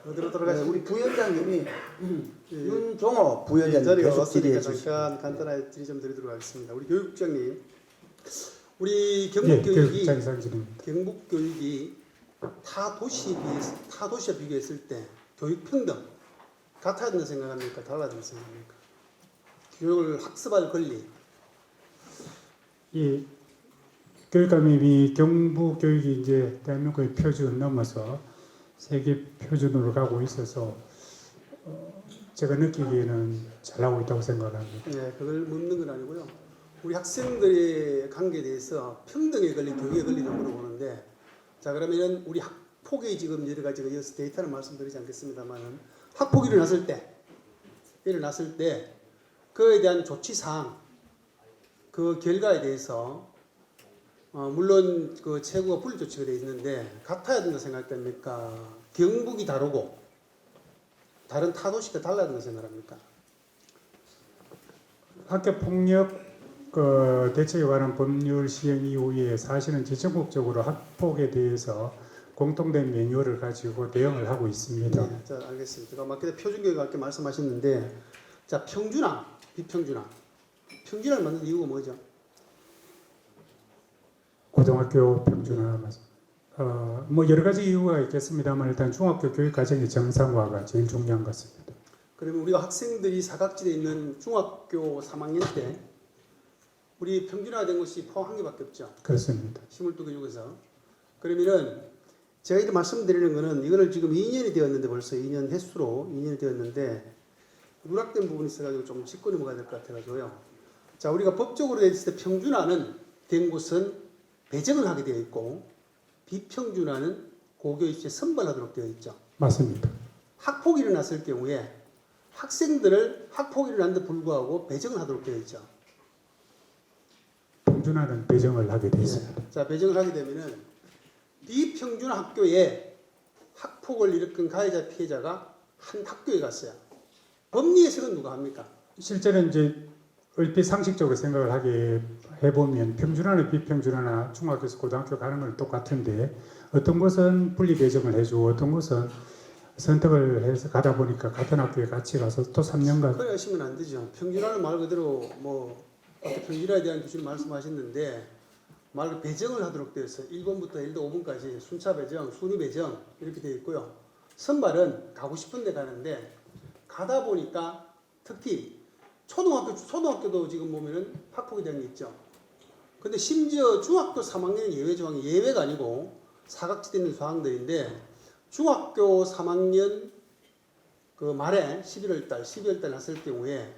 어디로 돌아가시죠? 우리 부위원장님이 예. 윤종호 부위원장님 자리가 계속 질의해 왔으니까 주시죠. 잠깐 간단하게 질의 좀 드리도록 하겠습니다. 우리 교육국장님, 우리 예, 경북교육이 교육장 이상진입니다. 경북교육이 타 도시와 비교했을 때 교육 평등 같아야 된다 생각합니까? 달라야 된다 생각합니까? 교육을 학습할 권리. 이 교육감이 경북 교육이 이제 대한민국의 표준 넘어서 세계 표준으로 가고 있어서 제가 느끼기에는 잘하고 있다고 생각합니다. 네, 그걸 묻는 건 아니고요. 우리 학생들의 관계에 대해서 평등에 걸린 교육에 걸린 좀 물어보는데, 자 그러면은 우리 학폭이 지금 여러 가지가 이어서 데이터는 말씀드리지 않겠습니다만은 학폭이 일어났을 때 그에 대한 조치 사항, 그 결과에 대해서 물론 그 최고가 분리 조치가 되어 있는데 같아야 된다 생각됩니까? 경북이 다르고 다른 타 도시가 달라야 된다 생각합니까? 학교 폭력 대책에 관한 법률 시행 이후에 사실은 전국적으로 학폭에 대해서 공통된 매뉴얼을 가지고 대응을 하고 있습니다. 네, 자 알겠습니다. 제가 맞게 표준교육 아까 말씀하셨는데, 자 평준화, 비평준화, 평준화를 만든 이유가 뭐죠? 고등학교 평준화 맞습니다. 뭐 여러 가지 이유가 있겠습니다만 일단 중학교 교육 과정의 정상화가 제일 중요한 것 같습니다. 그러면 우리가 학생들이 사각지대에 있는 중학교 3학년 때 우리 평준화된 것이 포항 한 개밖에 없죠. 그렇습니다. 22개국에서. 그러면은 제가 이렇게 말씀드리는 거는 이거를 지금 2년이 되었는데 벌써 2년 횟수로 2년이 되었는데 누락된 부분이 있어가지고 좀 짚고 넘어가야 될 것 같아가지고요. 자 우리가 법적으로 되어 있을 때 평준화는 된 곳은 배정을 하게 되어 있고 비평준화는 고교 입시에 선발하도록 되어 있죠. 맞습니다. 학폭이 일어났을 경우에 학생들을 학폭이 일어났는데 불구하고 배정을 하도록 되어 있죠. 평준화는 배정을 하게 되어 있습니다. 자 배정을 하게 되면은 비평준화 학교에 학폭을 일으킨 가해자 피해자가 한 학교에 갔어요. 법리 해석은 누가 합니까? 실제로 이제 얼핏 상식적으로 생각을 하게 해보면 평준화나 비평준화나 중학교에서 고등학교 가는 건 똑같은데 어떤 곳은 분리 배정을 해주고 어떤 곳은 선택을 해서 가다 보니까 같은 학교에 같이 가서 또 3년간 그래 하시면 안 되죠. 평준화는 말 그대로 뭐 아까 평준화에 대한 교수님 말씀하셨는데 말 그대로 배정을 하도록 되어 있어요. 1번부터 5번까지 순차 배정, 순위 배정 이렇게 되어 있고요. 선발은 가고 싶은 데 가는데 가다 보니까 특히 초등학교도 지금 보면은 학폭에 대한 게 있죠. 근데 심지어 중학교 3학년 예외 조항이 예외가 아니고 사각지대 있는 조항들인데 중학교 3학년 그 말에 12월 달 났을 경우에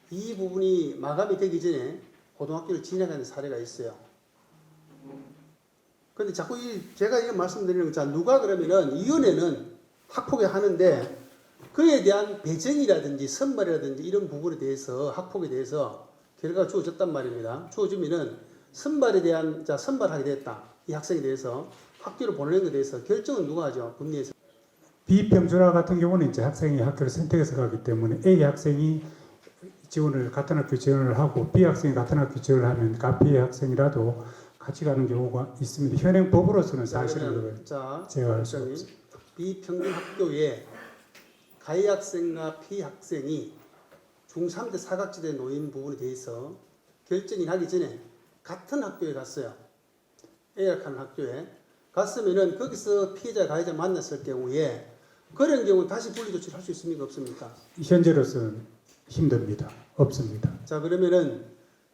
이 부분이 마감이 되기 전에 고등학교를 진학하는 사례가 있어요. 근데 자꾸 제가 이런 말씀드리는 건 자 누가 그러면은 위원회는 학폭에 하는데 그에 대한 배정이라든지 선발이라든지 이런 부분에 대해서 학폭에 대해서 결과가 주어졌단 말입니다. 주어지면은 선발하게 됐다. 이 학생에 대해서 학교를 보내는 것에 대해서 결정은 누가 하죠? 법리에서. 비평준화 같은 경우는 이제 학생이 학교를 선택해서 가기 때문에 A 학생이 같은 학교 지원을 하고 B 학생이 같은 학교 지원을 하면 그 B 학생이라도 같이 가는 경우가 있습니다. 현행 법으로서는 사실은 제가 알 수 없습니다. 비평균 학교에 가해 학생과 피학생이 중3 때 사각지대에 놓인 부분에 대해서 결정이 나기 전에 같은 학교에 갔어요. A라는 학교에 갔으면은 거기서 피해자 가해자 만났을 경우에 그런 경우는 다시 분리 조치를 할 수 있습니까? 없습니까? 현재로서는 힘듭니다. 없습니다. 자 그러면은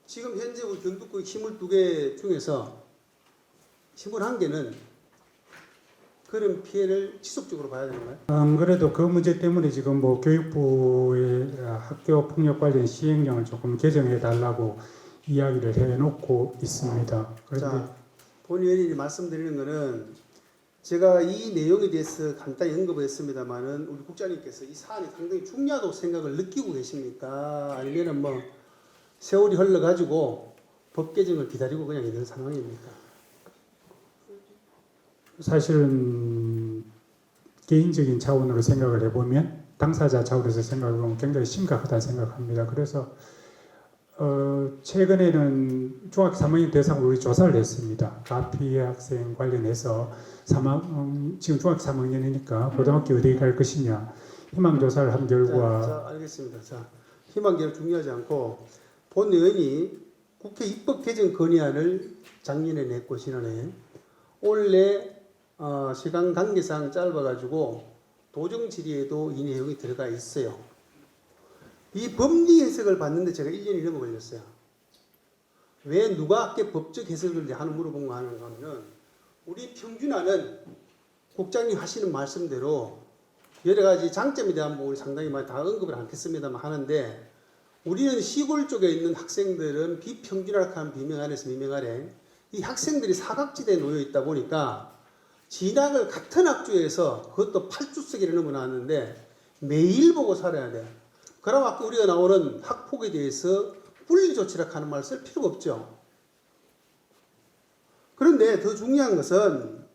지금 현재 우리 경북구 22개 중에서 21개는 그런 피해를 지속적으로 봐야 되는 거예요? 안 그래도 그 문제 때문에 지금 뭐 교육부의 학교 폭력 관련 시행령을 조금 개정해 달라고 이야기를 해놓고 있습니다. 자, 본 의원님이 말씀드리는 거는 제가 이 내용에 대해서 간단히 언급을 했습니다만은 우리 국장님께서 이 사안이 상당히 중요하다고 생각을 느끼고 계십니까? 아니면은 뭐 세월이 흘러가지고 법 개정을 기다리고 그냥 있는 상황입니까? 사실은 개인적인 차원으로 생각을 해보면 당사자 차원에서 생각을 하면 굉장히 심각하다 생각합니다. 그래서 최근에는 중학교 3학년 대상으로 우리 조사를 했습니다. 가피해 학생 관련해서 지금 중학교 3학년이니까 고등학교 어디에 갈 것이냐 희망 조사를 한 결과 자, 알겠습니다. 자, 희망계는 중요하지 않고 본 의원이 국회 입법 개정 건의안을 작년에 냈고 지난해 올해 시간 관계상 짧아가지고 도정 질의에도 이 내용이 들어가 있어요. 이 법리 해석을 봤는데 제가 1년이 넘어 걸렸어요. 왜 누가 학계 법적 해석을 하는 물어본 거 하는가 하면은 우리 평준화는 국장님 하시는 말씀대로 여러 가지 장점에 대한 부분을 상당히 많이 다 언급을 않겠습니다만 하는데 우리는 시골 쪽에 있는 학생들은 비평준화라는 비명 안에서 미명 아래 이 학생들이 사각지대에 놓여 있다 보니까 진학을 같은 학교에서 그것도 8주석이나 넘어 나왔는데 매일 보고 살아야 돼. 그럼 아까 우리가 나오는 학폭에 대해서 분리조치라 하는 말을 쓸 필요가 없죠. 그런데 더 중요한 것은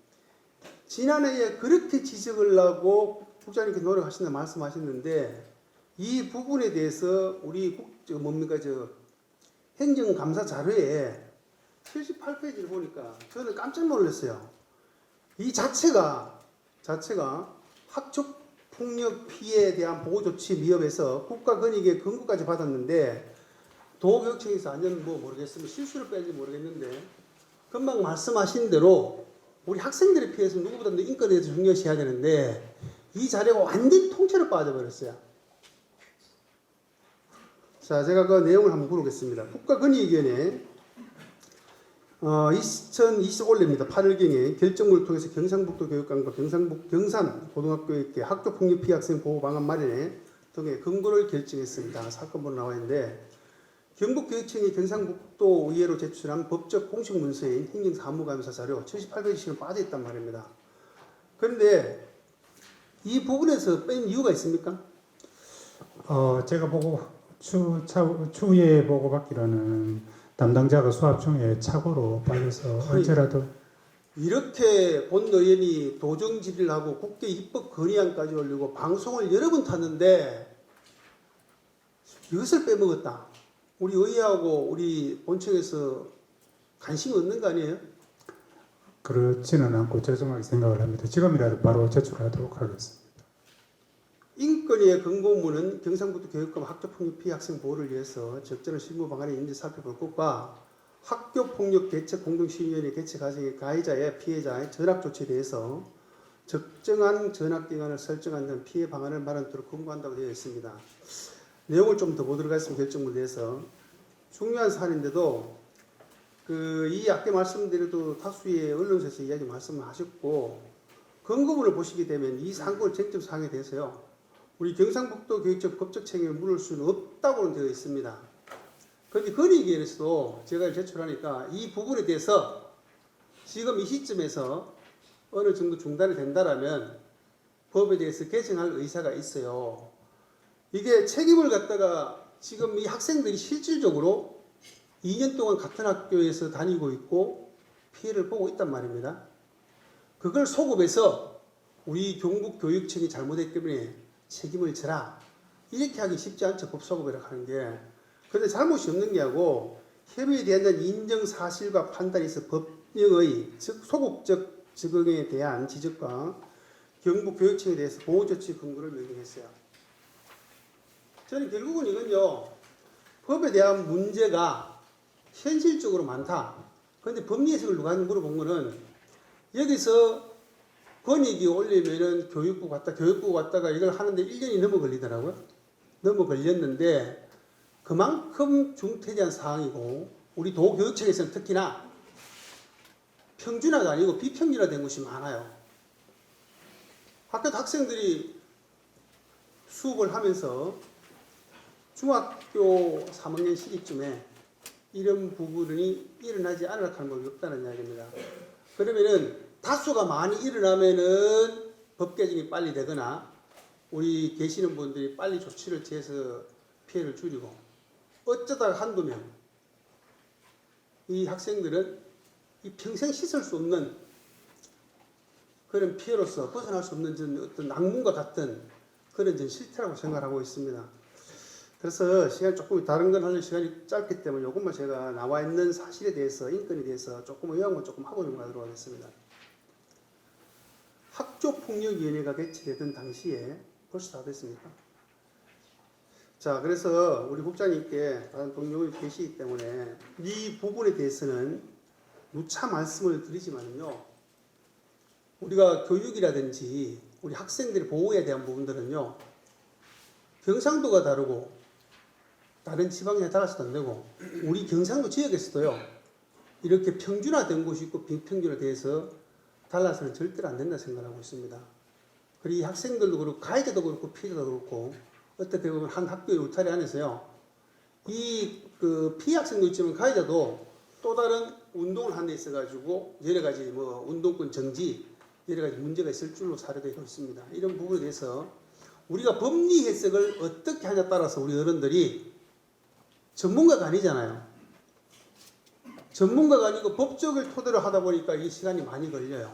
지난해에 그렇게 지적을 하고 국장님께 노력하신다 말씀하셨는데 이 부분에 대해서 우리 행정감사 자료에 78페이지를 보니까 저는 깜짝 놀랐어요. 이 자체가 학교 폭력 피해에 대한 보호조치 미흡해서 국가권익의 권고까지 받았는데 도교육청에서 완전 모르겠으면 실수를 뺄지 모르겠는데 금방 말씀하신 대로 우리 학생들의 피해서 누구보다도 인권에 대해서 중요시 해야 되는데 이 자료가 완전히 통째로 빠져버렸어요. 자, 제가 그 내용을 한번 물어보겠습니다. 국가권익위원회 2020 올해입니다. 8월경에 결정문을 통해서 경상북도 교육감과 경산 고등학교의 학교폭력 피해 학생 보호 방안 마련에 등의 권고를 결정했습니다. 사건번호 나와 있는데 경북교육청이 경상북도 의회로 제출한 법적 공식 문서인 행정사무감사 자료 78페이지는 빠져있단 말입니다. 그런데 이 부분에서 뺀 이유가 있습니까? 제가 보고 추후에 보고 받기로는 담당자가 수합 중에 착오로 빠져서 언제라도 이렇게 본 의원이 도정 질의를 하고 국회 입법 건의안까지 올리고 방송을 여러 번 탔는데 이것을 빼먹었다. 우리 의회하고 우리 본청에서 관심이 없는 거 아니에요? 그렇지는 않고 죄송하게 생각을 합니다. 지금이라도 바로 제출하도록 하겠습니다. 인권위의 권고문은 경상북도 교육감 학교폭력 피해 학생 보호를 위해서 적절한 실무 방안을 인지 살펴볼 것과 학교폭력 대책 공동심의위원회 개최 과정의 가해자의 피해자의 전학 조치에 대해서 적정한 전학 기간을 설정한 등 피해 방안을 마련토록 권고한다고 되어 있습니다. 내용을 좀 더 보도록 하겠습니다. 결정문에 대해서 중요한 사안인데도 이 앞에 말씀드려도 다수의 언론에서 이야기 말씀하셨고 권고문을 보시게 되면 이 사건 쟁점 사항에 대해서요. 우리 경상북도 교육청 법적 책임을 물을 수는 없다고는 되어 있습니다. 그런데 건의위원회에서도 제가 제출하니까 이 부분에 대해서 지금 이 시점에서 어느 정도 중단이 된다라면 법에 대해서 개정할 의사가 있어요. 이게 책임을 갖다가 지금 이 학생들이 실질적으로 2년 동안 같은 학교에서 다니고 있고 피해를 보고 있단 말입니다. 그걸 소급해서 우리 경북교육청이 잘못했기 때문에 책임을 져라. 이렇게 하기 쉽지 않죠. 법소급이라고 하는 게. 그런데 잘못이 없는 게 아니고 협의에 대한 인정 사실과 판단이 있어 법령의 즉 소극적 적용에 대한 지적과 경북교육청에 대해서 보호조치 근거를 명령했어요. 저는 결국은 이건요. 법에 대한 문제가 현실적으로 많다. 그런데 법리 해석을 누가 물어본 거는 여기서 권익위 올리면은 교육부 갔다가 이걸 하는데 1년이 넘어 걸리더라고요. 넘어 걸렸는데 그만큼 중대한 사항이고 우리 도교육청에서는 특히나 평준화가 아니고 비평준화된 것이 많아요. 학생들이 수업을 하면서 중학교 3학년 시기쯤에 이런 부분이 일어나지 않을 가능성이 없다는 이야기입니다. 그러면은 다수가 많이 일어나면은 법 개정이 빨리 되거나 우리 계시는 분들이 빨리 조치를 취해서 피해를 줄이고 어쩌다가 한두 명 이 학생들은 이 평생 씻을 수 없는 그런 피해로서 벗어날 수 없는 어떤 악몽과 같은 그런 실태라고 생각하고 있습니다. 그래서 시간 조금 다른 건 하는 시간이 짧기 때문에 이것만 제가 나와 있는 사실에 대해서 인권에 대해서 조금 요약만 조금 하고 넘어가도록 하겠습니다. 학교폭력위원회가 개최되던 당시에 벌써 다 됐습니까? 자, 그래서 우리 국장님께 다른 동료분이 계시기 때문에 이 부분에 대해서는 누차 말씀을 드리지만요. 우리가 교육이라든지 우리 학생들의 보호에 대한 부분들은요. 경상도가 다르고 다른 지방에 달라서도 안 되고 우리 경상도 지역에서도요. 이렇게 평준화된 곳이 있고 비평준화돼서 달라서는 절대로 안 된다 생각하고 있습니다. 그리고 이 학생들도 그렇고 가해자도 그렇고 피해자도 그렇고 어떻게 보면 한 학교의 울타리 안에서요. 이 그 피해 학생도 있지만 가해자도 또 다른 운동을 하는 데 있어가지고 여러 가지 뭐 운동권 정지 여러 가지 문제가 있을 줄로 사례되고 있습니다. 이런 부분에 대해서 우리가 법리 해석을 어떻게 하냐에 따라서 우리 어른들이 전문가가 아니잖아요. 전문가가 아니고 법적을 토대로 하다 보니까 이 시간이 많이 걸려요.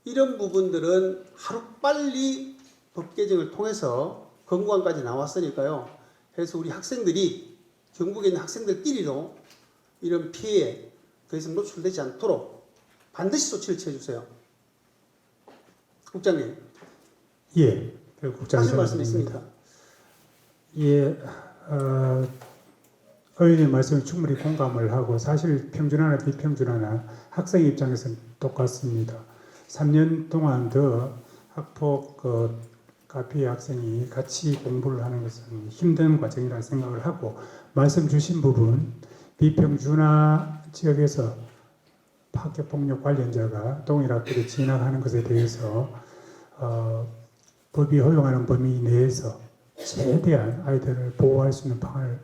이런 부분들은 하루빨리 법 개정을 통해서 건고안까지 나왔으니까요. 그래서 우리 학생들이 경북에 있는 학생들끼리도 이런 피해에 더 이상 노출되지 않도록 반드시 조치를 취해주세요. 국장님. 예, 국장님 하실 말씀 있습니까? 예, 의원님 말씀에 충분히 공감을 하고 사실 평준화나 비평준화나 학생 입장에서는 똑같습니다. 3년 동안 더 학폭 가피 학생이 같이 공부를 하는 것은 힘든 과정이라 생각을 하고 말씀 주신 부분 비평준화 지역에서 학교폭력 관련자가 동일학교를 진학하는 것에 대해서 법이 허용하는 범위 내에서 최대한 아이들을 보호할 수 있는 방안을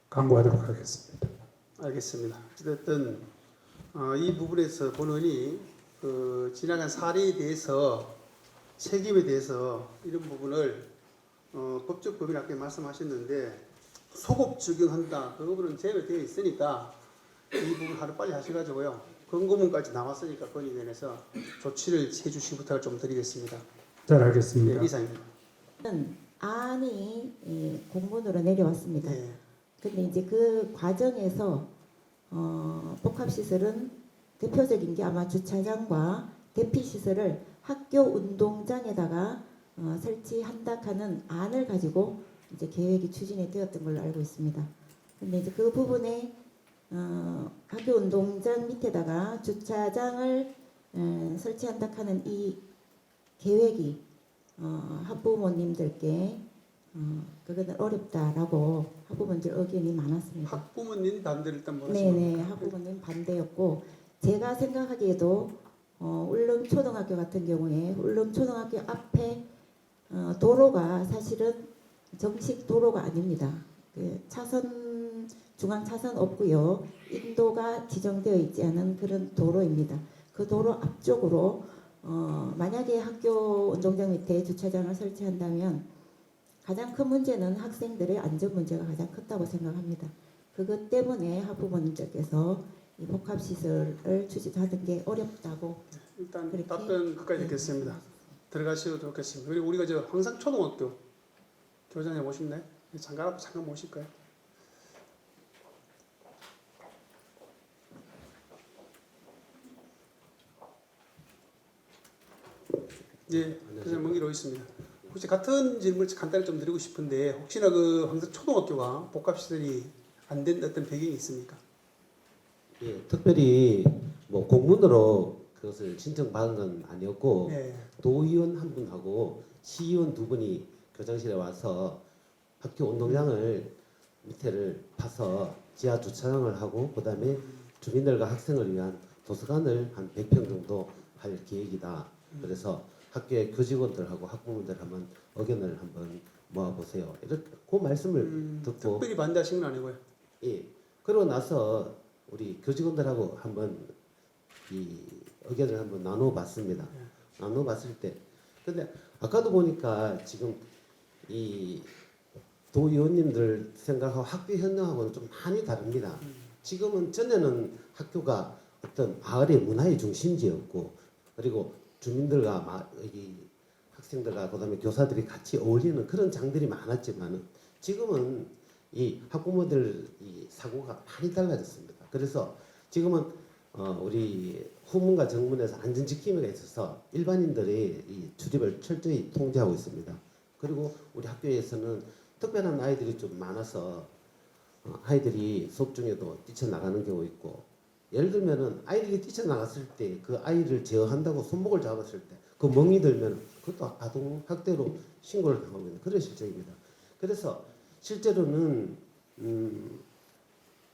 강구하도록 하겠습니다. 알겠습니다. 어쨌든 이 부분에서 본원이 그 지나간 사례에 대해서 책임에 대해서 이런 부분을 법적 법인 아까 말씀하셨는데 소급 적용한다. 그 부분은 제외되어 있으니까 이 부분 하루 빨리 하셔가지고요. 권고문까지 나왔으니까 건의위원회에서 조치를 해주시기 부탁을 좀 드리겠습니다. 잘 알겠습니다. 네, 이상입니다. 안이 공문으로 내려왔습니다. 네. 근데 이제 그 과정에서 복합시설은 대표적인 게 아마 주차장과 대피시설을 학교 운동장에다가 설치한다 하는 안을 가지고 이제 계획이 추진이 되었던 걸로 알고 있습니다. 근데 이제 그 부분에 학교 운동장 밑에다가 주차장을 설치한다 하는 이 계획이 학부모님들께 그거는 어렵다라고 학부모님들 의견이 많았습니다. 학부모님 반대를 일단 뭐라시면 네네, 학부모님 반대였고 제가 생각하기에도 울릉초등학교 같은 경우에 울릉초등학교 앞에 도로가 사실은 정식 도로가 아닙니다. 그 차선 중앙 차선 없고요. 인도가 지정되어 있지 않은 그런 도로입니다. 그 도로 앞쪽으로 만약에 학교 운동장 밑에 주차장을 설치한다면 가장 큰 문제는 학생들의 안전 문제가 가장 컸다고 생각합니다. 그것 때문에 학부모님들께서 이 복합시설을 추진하는 게 어렵다고 일단 그렇게? 답변 끝까지 듣겠습니다. 들어가셔도 좋겠습니다. 그리고 우리가 저 황산초등학교 교장님 오셨나요? 잠깐 모실까요? 예, 교장님 문의로 있습니다. 혹시 같은 질문을 간단히 좀 드리고 싶은데 혹시나 그 황산초등학교가 복합시설이 안 된 어떤 배경이 있습니까? 예, 특별히 뭐 공문으로 그것을 신청받은 건 아니었고 네. 도의원 한 분하고 시의원 두 분이 교장실에 와서 학교 운동장을 밑에를 파서 지하 주차장을 하고 그다음에 주민들과 학생을 위한 도서관을 한 100평 정도 할 계획이다. 그래서 학교의 교직원들하고 학부모들 한번 의견을 한번 모아보세요. 이렇게 그 말씀을 듣고 특별히 반대하신 건 아니고요. 예. 그러고 나서 우리 교직원들하고 한번 이 의견을 한번 나눠봤습니다. 나눠봤을 때, 근데 아까도 보니까 지금 이 도의원님들 생각하고 학교 현장하고는 좀 많이 다릅니다. 지금은 전에는 학교가 어떤 마을의 문화의 중심지였고, 그리고 주민들과 이 학생들과 그다음에 교사들이 같이 어울리는 그런 장들이 많았지만 지금은 이 학부모들 이 사고가 많이 달라졌습니다. 그래서 지금은 우리 후문과 정문에서 안전지킴이가 있어서 일반인들의 이 출입을 철저히 통제하고 있습니다. 그리고 우리 학교에서는 특별한 아이들이 좀 많아서 아이들이 수업 중에도 뛰쳐나가는 경우 있고, 예를 들면은 아이들이 뛰쳐나갔을 때 그 아이를 제어한다고 손목을 잡았을 때 그 멍이 들면 그것도 아동 학대로 신고를 당하고 있는 그런 실정입니다. 그래서 실제로는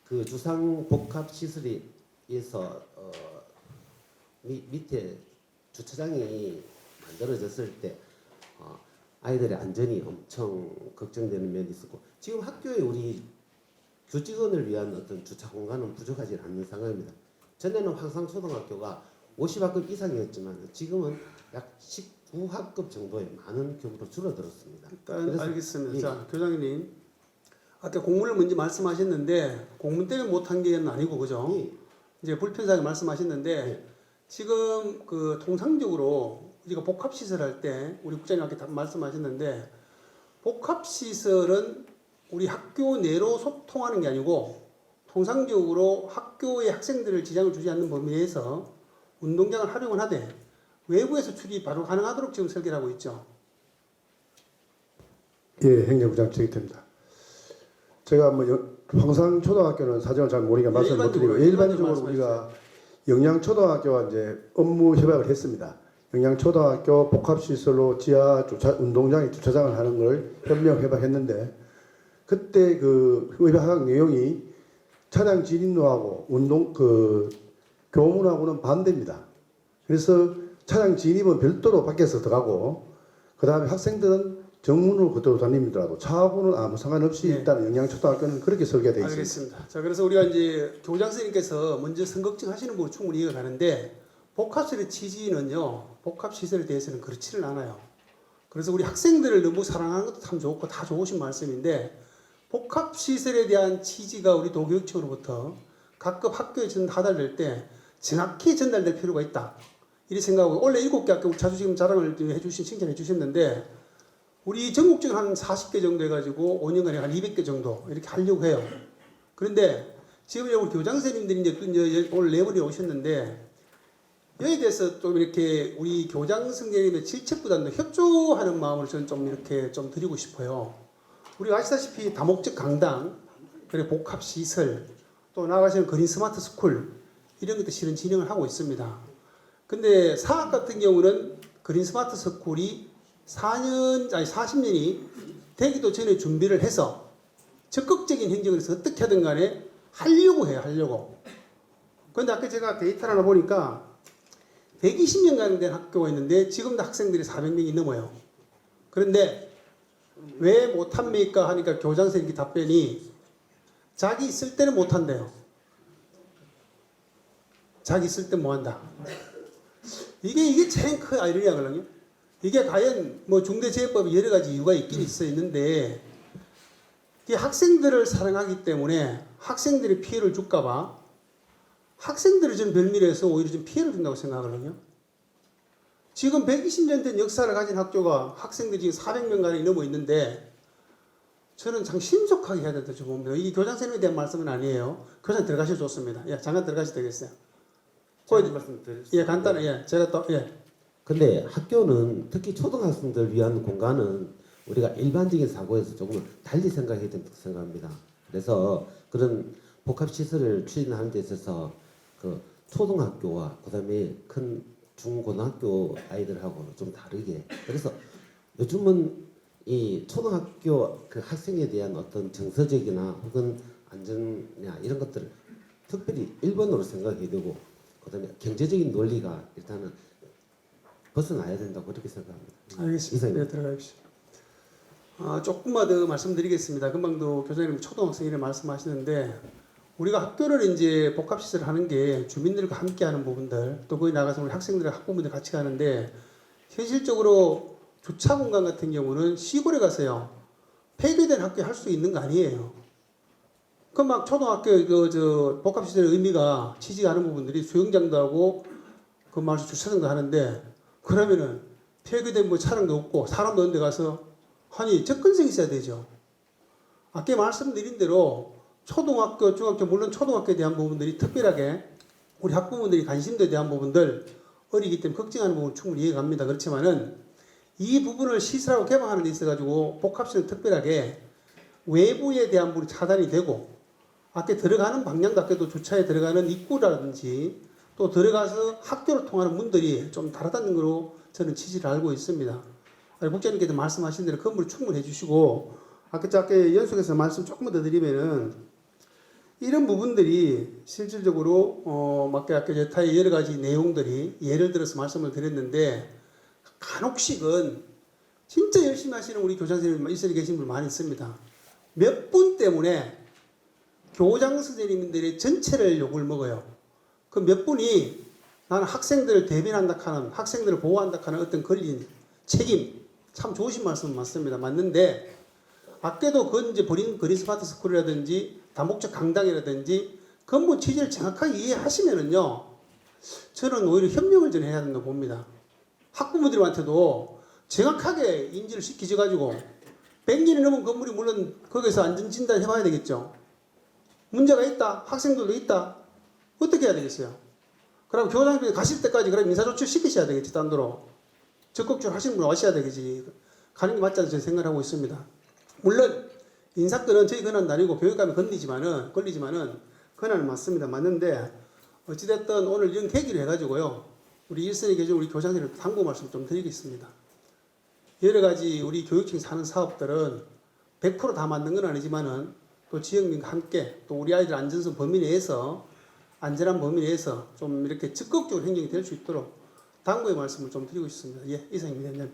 그 주상 복합 시설에서 밑에 주차장이 만들어졌을 때 아이들의 안전이 엄청 걱정되는 면이 있었고, 지금 학교에 우리 교직원을 위한 어떤 주차 공간은 부족하지 않는 상황입니다. 전에는 황상초등학교가 50학급 이상이었지만 지금은 약 19학급 정도의 많은 규모로 줄어들었습니다. 일단 그래서 알겠습니다. 이- 자, 교장님. 아까 공문을 먼저 말씀하셨는데 공문 때문에 못한 게 아니고 그죠? 이제 불편하게 말씀하셨는데 네. 지금 그 통상적으로 우리가 복합 시설 할 때 우리 국장님 아까 말씀하셨는데 복합 시설은 우리 학교 내로 소통하는 게 아니고 통상적으로 학교의 학생들을 지장을 주지 않는 범위 내에서 운동장을 활용을 하되 외부에서 출입이 바로 가능하도록 지금 설계를 하고 있죠. 예, 행정부장 책임입니다. 제가 뭐 황상초등학교는 사정을 잘 모르니까 말씀 못 드리고 일반적으로 우리가 영양초등학교와 이제 업무 협약을 했습니다. 영양초등학교 복합시설로 지하 운동장에 주차장을 하는 걸 협력 협약했는데 그때 그 협약 내용이 차량 진입로하고 교문하고는 반대입니다. 그래서 차량 진입은 별도로 밖에서 들어가고 그 다음에 학생들은 정문으로 그대로 다니더라도 차하고는 아무 상관없이 네. 일단 영양초등학교는 그렇게 설계되어 있습니다. 알겠습니다. 자, 그래서 우리가 이제 교장 선생님께서 먼저 선걱정 하시는 부분 충분히 이해가 가는데 복합시설의 취지는요, 복합시설에 대해서는 그렇지는 않아요. 그래서 우리 학생들을 너무 사랑하는 것도 참 좋고 다 좋으신 말씀인데 복합시설에 대한 취지가 우리 도교육청으로부터 각급 학교에 전달될 때 정확히 전달될 필요가 있다. 이렇게 생각하고 원래 7개 학교 자주 지금 자랑을 해주신 칭찬해 주셨는데 우리 전국적으로 한 40개 정도 해가지고 5년간에 한 200개 정도 이렇게 하려고 해요. 그런데 지금 우리 교장 선생님들이 이제 오늘 네 분이 오셨는데 여기에 대해서 좀 이렇게 우리 교장 선생님의 질책보다는 협조하는 마음을 저는 좀 이렇게 좀 드리고 싶어요. 우리가 아시다시피 다목적 강당, 그리고 복합 시설, 또 나아가시는 그린 스마트 스쿨 이런 것도 실은 진행을 하고 있습니다. 근데 사학 같은 경우는 그린 스마트 스쿨이 40년이 되기도 전에 준비를 해서 적극적인 행정을 해서 어떻게 하든 간에 하려고 해요, 하려고. 그런데 아까 제가 데이터를 하나 보니까 120년간 된 학교가 있는데 지금도 학생들이 400명이 넘어요. 그런데 왜 못합니까? 하니까 교장 선생님 답변이 자기 있을 때는 못한대요. 자기 있을 때 못한다. 이게 제일 큰 아이러니하거든요. 이게 과연 뭐 중대재해법에 여러 가지 이유가 있긴 있는데 이게 학생들을 사랑하기 때문에 학생들이 피해를 줄까봐 학생들을 좀 별미해서 오히려 좀 피해를 준다고 생각하거든요. 지금 120년 된 역사를 가진 학교가 학생들이 지금 400명 가량이 넘어 있는데 저는 참 신속하게 해야 된다고 봅니다. 이게 교장 선생님에 대한 말씀은 아니에요. 교장 들어가셔도 좋습니다. 예, 잠깐 들어가셔도 되겠어요. 예, 간단히 제가 또 근데 학교는 특히 초등학생들 위한 공간은 우리가 일반적인 사고에서 조금 달리 생각해야 된다고 생각합니다. 그래서 그런 복합시설을 추진하는 데 있어서 그 초등학교와 그다음에 큰 중고등학교 아이들하고는 좀 다르게, 그래서 요즘은 이 초등학교 그 학생에 대한 어떤 정서적이나 혹은 안전이나 이런 것들을 특별히 1번으로 생각해야 되고 그다음에 경제적인 논리가 일단은 벗어나야 된다고 그렇게 생각합니다. 알겠습니다. 네, 들어가십시오. 조금만 더 말씀드리겠습니다. 금방도 교장님 초등학생이라 말씀하시는데 우리가 학교를 이제 복합시설을 하는 게 주민들과 함께하는 부분들 또 거기 나가서 우리 학생들 학부모들 같이 가는데 현실적으로 주차 공간 같은 경우는 시골에 가서요 폐교된 학교에 할 수 있는 거 아니에요. 그 막 초등학교 저 복합시설의 의미가 치지 않은 부분들이 수영장도 하고 그 말서 주차장도 하는데 그러면은 폐교된 뭐 차량도 없고 사람도 없는 데 가서 아니 접근성이 있어야 되죠. 아까 말씀드린 대로 초등학교, 중학교, 물론 초등학교에 대한 부분들이 특별하게 우리 학부모들이 관심도에 대한 부분들 어리기 때문에 걱정하는 부분 충분히 이해갑니다. 그렇지만은 이 부분을 시설하고 개방하는 데 있어가지고 복합시는 특별하게 외부에 대한 부분이 차단이 되고 아까 들어가는 방향도 아까도 주차에 들어가는 입구라든지 또 들어가서 학교를 통하는 문들이 좀 다르다는 거로 저는 취지를 알고 있습니다. 국장님께서 말씀하신 대로 건물을 충분히 해주시고 아까 연속해서 말씀 조금만 더 드리면은 이런 부분들이 실질적으로 아까 여타의 여러 가지 내용들이 예를 들어서 말씀을 드렸는데 간혹씩은 진짜 열심히 하시는 우리 교장 선생님 일선에 계신 분 많이 있습니다. 몇 분 때문에 교장 선생님들의 전체를 욕을 먹어요. 그 몇 분이 나는 학생들을 대변한다 하는 학생들을 보호한다 하는 어떤 걸린 책임 참 좋으신 말씀 맞습니다. 맞는데 아껴도 그건 이제 그린 스마트 스쿨이라든지 다목적 강당이라든지 근본 취지를 정확하게 이해하시면은요 저는 오히려 협력을 좀 해야 된다고 봅니다. 학부모들한테도 정확하게 인지를 시키셔가지고 100년이 넘은 건물이 물론 거기서 안전진단 해봐야 되겠죠. 문제가 있다. 학생들도 있다. 어떻게 해야 되겠어요? 그럼 교장님이 가실 때까지 그럼 인사조치를 시키셔야 되겠지. 딴도로. 적극적으로 하시는 분 와셔야 되겠지. 가는 게 맞지 않나 저는 생각을 하고 있습니다. 물론 인사권은 저희 권한도 아니고 교육감이 걸리지만은 권한은 맞습니다. 맞는데 어찌됐든 오늘 이런 계기를 해가지고요. 우리 일선에 계신 우리 교장님들 당부 말씀 좀 드리겠습니다. 여러 가지 우리 교육청에서 하는 사업들은 100% 다 맞는 건 아니지만은 또 지역민과 함께 또 우리 아이들 안전성 범위 내에서 안전한 범위 내에서 좀 이렇게 적극적으로 행정이 될 수 있도록 당부의 말씀을 좀 드리고 싶습니다. 예, 이상입니다.